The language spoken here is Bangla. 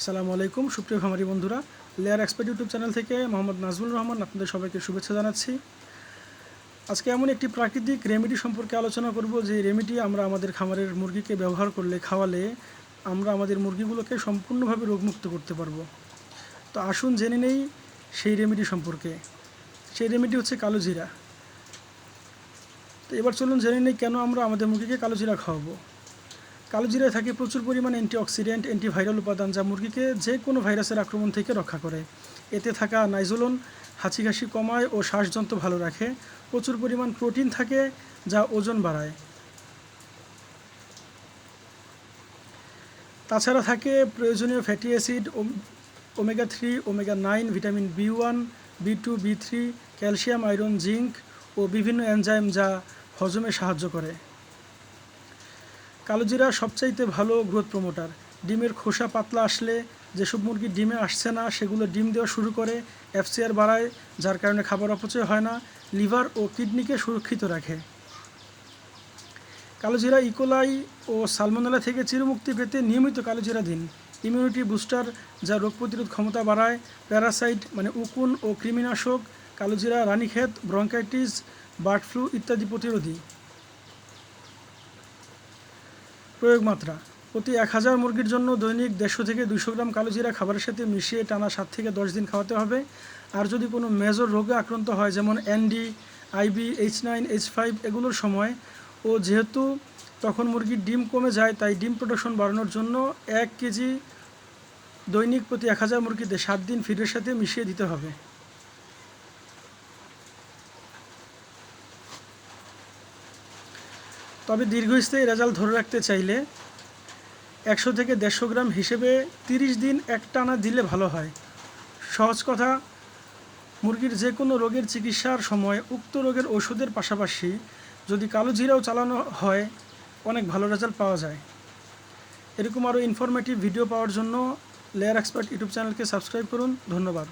আসসালামু আলাইকুম সুপ্রিয় খামারি বন্ধুরা, লেয়ার এক্সপার্ট ইউটিউব চ্যানেল থেকে মোহাম্মদ নাজমুল রহমান আপনাদের সবাইকে শুভেচ্ছা জানাচ্ছি। আজকে এমন একটি প্রাকৃতিক রেমেডি সম্পর্কে আলোচনা করব যে রেমেডি আমরা আমাদের খামারের মুরগিকে ব্যবহার করলে খাওয়ালে আমরা আমাদের মুরগিগুলোকে সম্পূর্ণভাবে রোগমুক্ত করতে পারবো। তো আসুন জেনে নেই সেই রেমেডি সম্পর্কে। সেই রেমেডি হচ্ছে কালো জিরা। তো এবার চলুন জেনে নেই কেন আমরা আমাদের মুরগিকে কালো জিরা খাওয়াবো। কালো জিরায় থাকে প্রচুর পরিমাণে অ্যান্টিঅক্সিডেন্ট, অ্যান্টিভাইরাল উপাদান যা মুরগিকে যে কোনো ভাইরাসের আক্রমণ থেকে রক্ষা করে। এতে থাকা নাইজোলন হাঁচি কাশি কমায় ও শ্বাসযন্ত্র ভালো রাখে। প্রচুর পরিমাণ প্রোটিন থাকে যা ওজন বাড়ায়। তাছাড়া থাকে প্রয়োজনীয় fatty acid, omega three, omega nine, vitamin B one, B two, বি3, ক্যালসিয়াম, আয়রন, জিঙ্ক ও বিভিন্ন এনজাইম যা হজমে সাহায্য করে। কালো জিরা সবচাইতে ভালো গ্রোথ প্রমোটার। ডিমের খোসা পাতলা আসলে যেসব মুরগি ডিমে আসছে না সেগুলো ডিম দেওয়া শুরু করে, এফসিআর বাড়ায় যার কারণে খাবার অপচয় হয় না, লিভার ও কিডনিকে সুরক্ষিত রাখে। কালো জিরা ইকোলাই ও সালমোনেলা থেকে চিরমুক্তি পেতে নিয়মিত কালো জিরা দিন। ইমিউনিটি বুস্টার যা রোগ প্রতিরোধ ক্ষমতা বাড়ায়, প্যারাসাইট মানে উকুন ও কৃমিনাশক, কালো জিরা রানীক্ষেত, ব্রঙ্কাইটিস, বার্ড ফ্লু ইত্যাদি প্রতিরোধী। প্রয়োগ মাত্রা: প্রতি 1000 মুরগির জন্য দৈনিক 150 থেকে 200 গ্রাম কালো জিরা খাবারের সাথে মিশিয়ে টানা 7 থেকে 10 দিন খাওয়াতে হবে। আর যদি কোনো মেজর রোগে আক্রান্ত হয় যেমন এনডি, আইবি, H9, H5 এগুলোর সময় ও যেহেতু তখন মুরগির ডিম কমে যায় তাই ডিম প্রোডাকশন বাড়ানোর জন্য 1 কেজি দৈনিক প্রতি 1000 মুরগিতে 7 দিন ফিডের সাথে মিশিয়ে দিতে হবে। তবে দীর্ঘস্থায়ী রেজাল্ট ধরে রাখতে চাইলে 100 থেকে 150 গ্রাম হিসেবে 30 দিন একটানা দিলে ভালো হয়। সহজ কথা, মুরগির যে কোনো রোগের চিকিৎসার সময় উক্ত রোগের ওষুধের পাশাপাশি যদি কালো জিরাও চালানো হয় অনেক ভালো রেজাল্ট পাওয়া যায়। এরকম আরও ইনফরমেটিভ ভিডিও পাওয়ার জন্য লেয়ার এক্সপার্ট ইউটিউব চ্যানেলকে সাবস্ক্রাইব করুন। ধন্যবাদ।